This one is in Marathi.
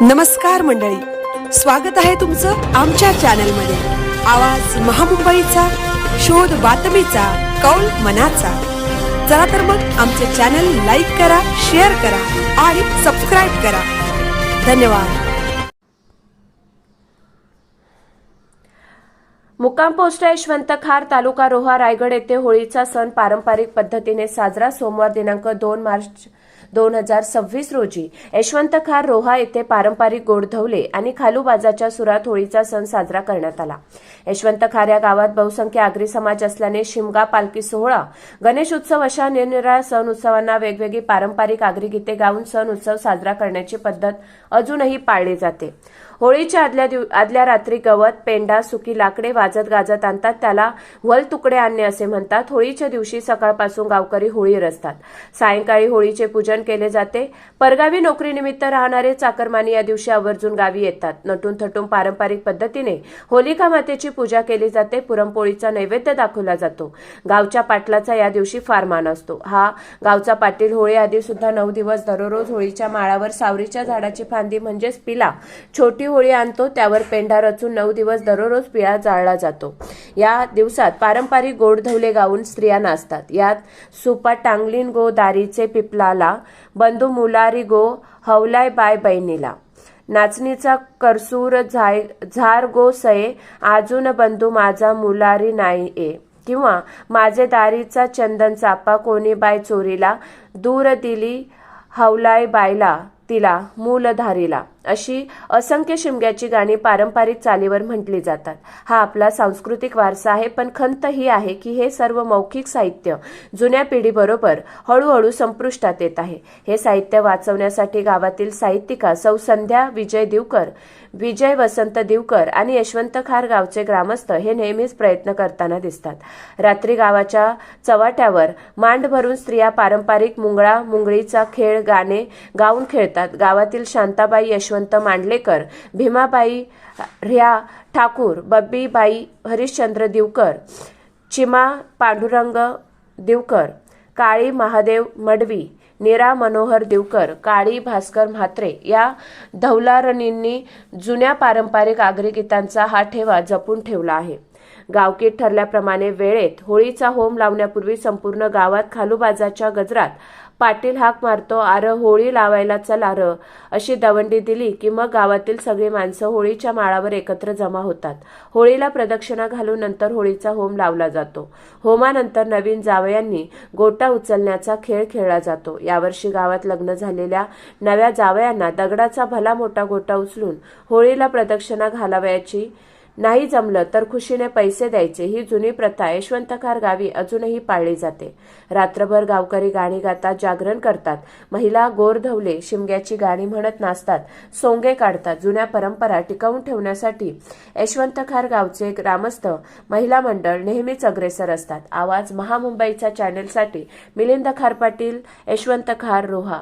नमस्कार मंडळी, स्वागत आहे तुमचं आमच्या चॅनलमध्ये। आवाज महामुंबईचा, शोध बातमीचा, कौल मनाचा। चला तर मग आमचे चॅनल लाईक करा, शेअर करा आणि सबस्क्राइब करा। धन्यवाद। मुक्काम पोस्ट यशवंत खार, तालुका रोहा, रायगड येथे होळीचा सण पारंपरिक पद्धतीने साजरा। सोमवार दिनांक 2 मार्च 2026 रोजी यशवंत खार रोहा येथे पारंपरिक गोडधवले आणि खालूबाजाच्या सुरात होळीचा सण साजरा करण्यात आला। यशवंत खार या गावात बहुसंख्य आगरी समाज असल्याने शिमगा, पालखी सोहळा, गणेश उत्सव अशा निरनिराळ्या सण उत्सवांना वेगवेगळी पारंपरिक आगरी गीते गाऊन सण उत्सव साजरा करण्याची पद्धत अजूनही पाळली जाते। होळीच्या आदल्या रात्री गवत, पेंडा, सुकी लाकडे वाजत गाजत आणतात, त्याला वल तुकडे आणणे असे म्हणतात। होळीच्या दिवशी सकाळपासून गावकरी होळी रचतात। सायंकाळी होळीचे पूजन केले जाते। परगावी नोकरीनिमित्त राहणारे चाकरमानी या दिवशी आवर्जून गावी येतात। नटून थटून पारंपरिक पद्धतीने होलिका मातेची पूजा केली जाते। पुरणपोळीचा नैवेद्य दाखवला जातो। गावच्या पाटलाचा या दिवशी फार मान असतो। हा गावचा पाटील होळी आधी सुद्धा 9 दिवस दररोज होळीच्या माळावर सावरीच्या झाडाची फांदी म्हणजेच पिला छोटी होळी आणतो, त्यावर पेंढा रचून 9 दिवस दररोज पिळा जाळला जातो। या दिवसात पारंपरिक गोडधवले गाऊन स्त्रिया नाचतात। यात सुपा टांगलीन गो दारीचे पिपलाला, बंधू मुलारी गो हवलाय बाय बहिणीला, नाचणीचा करसूर झार गो सये, अजून बंधू माझा मुलारी नाही ए, किंवा माझे दारीचा चंदन चापा, कोणी बाय चोरीला, दूर दिली हवलाय बायला, तिला मूलधारीला, अशी असंख्य शिमग्याची गाणी पारंपरिक चालीवर म्हटली जातात। हा आपला सांस्कृतिक वारसा आहे, पण खंत ही आहे की हे सर्व मौखिक साहित्य जुन्या पिढीबरोबर हळूहळू संपुष्टात येत आहे। हे साहित्य वाचवण्यासाठी गावातील साहित्यिका सौ संध्या विजय दिवकर, विजय वसंत दिवकर आणि यशवंत खार गावचे ग्रामस्थ हे नेहमीच प्रयत्न करताना दिसतात। रात्री गावाच्या चव्हाट्यावर मांड भरून स्त्रिया पारंपरिक मुंगळा मुंगळीचा खेळ गाणे गाऊन खेळतात। गावातील शांताबाई यशवंत मांडलेकर, भीमाबाई ह्या ठाकूर, बब्बीबाई हरिश्चंद्र दिवकर, चिमा पांडुरंग दिवकर, काळी महादेव मडवी, नीरा मनोहर दिवकर, काळी भास्कर म्हात्रे या धवलारणींनी जुन्या पारंपरिक आगरी गीतांचा हा ठेवा जपून ठेवला आहे। गावकीत ठरल्याप्रमाणे वेळेत होळीचा होम लावण्यापूर्वी संपूर्ण गावात खालूबाजाच्या गजरात पाटील हाक मारतो, आर होळी लावायला चला र, अशी दवंडी दिली की मग गावातील सगळी माणसं होळीच्या माळावर एकत्र जमा होतात। होळीला प्रदक्षिणा घालून नंतर होळीचा होम लावला जातो। होमानंतर नवीन जावयांनी गोटा उचलण्याचा खेळ खेळला जातो। यावर्षी गावात लग्न झालेल्या नव्या जावयांना दगडाचा भला मोठा गोटा उचलून होळीला प्रदक्षिणा घालावयाची, नाही जमलं तर खुशीने पैसे द्यायचे, ही जुनी प्रथा यशवंत खार गावी अजूनही पाळली जाते। रात्रभर गावकरी गाणी गातात, जागरण करतात। महिला गोरधवले शिमग्याची गाणी म्हणत नाचतात, सोंगे काढतात। जुन्या परंपरा टिकवून ठेवण्यासाठी यशवंत खार गावचे ग्रामस्थ महिला मंडळ नेहमीच अग्रेसर असतात। आवाज महामुंबईच्या चॅनेलसाठी मिलिंद खार पाटील, यशवंत खार रोहा।